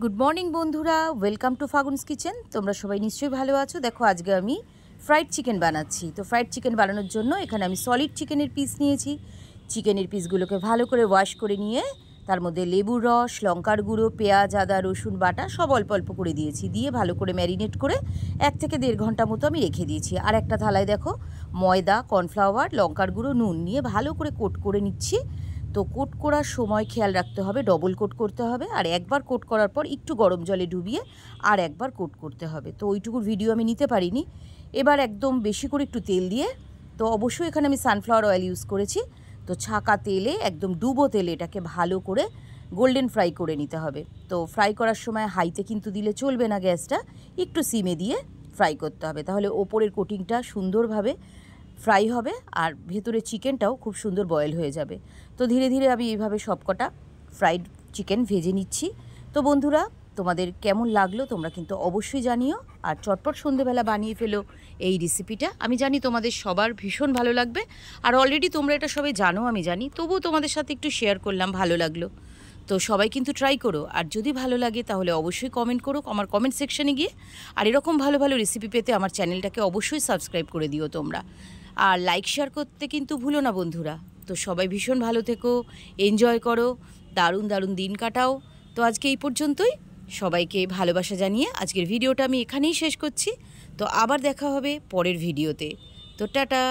Good morning বন্ধুরা, welcome to ফাগুনস kitchen. তোমরা সবাই নিশ্চয়ই ভালো আছো। দেখো আজকে আমি ফ্রাইড চিকেন বানাচ্ছি। তো ফ্রাইড চিকেন বানানোর জন্য এখানে আমি সলিড চিকেনের পিস নিয়েছি। চিকেনের পিসগুলোকে ভালো করে ওয়াশ করে নিয়ে তার মধ্যে লেবুর রস, লঙ্কার গুঁড়ো, পেঁয়াজ, আদা, রসুন বাটা সব অল্প অল্প করে দিয়েছি। দিয়ে ভালো করে ম্যারিনেট করে 1 থেকে 1.5 ঘন্টা মতো আমি রেখে দিয়েছি। আর একটা থালায় দেখো ময়দা, কর্নফ্লাওয়ার, লঙ্কার গুঁড়ো, নুন নিয়ে ভালো করে কোট করে নিচ্ছি। তো কোট করার সময় খেয়াল রাখতে হবে ডবল কোট করতে হবে, আর একবার কোট করার পর একটু গরম জলে ডুবিয়ে আর একবার কোট করতে হবে। তো ওইটুকুর ভিডিও আমি নিতে পারিনি। এবার একদম বেশি করে একটু তেল দিয়ে, তো অবশ্যই এখানে আমি সানফ্লাওয়ার অয়েল ইউজ করেছি। তো ছাঁকা তেলে, একদম ডুবো তেলে এটাকে ভালো করে গোল্ডেন ফ্রাই করে নিতে হবে। তো ফ্রাই করার সময় হাইতে কিন্তু দিলে চলবে না, গ্যাসটা একটু সিমে দিয়ে ফ্রাই করতে হবে, তাহলে ওপরের কোটিংটা সুন্দরভাবে ফ্রাই হবে আর ভেতরে চিকেনটাও খুব সুন্দর বয়েল হয়ে যাবে। তো ধীরে ধীরে আমি এইভাবে সবকটা ফ্রাইড চিকেন ভেজে নিচ্ছি। তো বন্ধুরা, তোমাদের কেমন লাগলো তোমরা কিন্তু অবশ্যই জানিও। আর চটপট সন্ধেবেলা বানিয়ে ফেলো এই রেসিপিটা। আমি জানি তোমাদের সবার ভীষণ ভালো লাগবে, আর অলরেডি তোমরা এটা সবাই জানো আমি জানি, তবুও তোমাদের সাথে একটু শেয়ার করলাম, ভালো লাগলো। তো সবাই কিন্তু ট্রাই করো, আর যদি ভালো লাগে তাহলে অবশ্যই কমেন্ট করো আমার কমেন্ট সেকশানে গিয়ে। আর এরকম ভালো ভালো রেসিপি পেতে আমার চ্যানেলটাকে অবশ্যই সাবস্ক্রাইব করে দিও তোমরা। আর লাইক শেয়ার করতে কিন্তু ভুলো না বন্ধুরা। তো সবাই ভীষণ ভালো থেকো, এনজয় করো, দারুণ দারুণ দিন কাটাও। তো আজকে এই পর্যন্তই। সবাইকে ভালোবাসা জানিয়ে আজকের ভিডিওটা আমি এখানেই শেষ করছি। তো আবার দেখা হবে পরের ভিডিওতে। তো টাটা।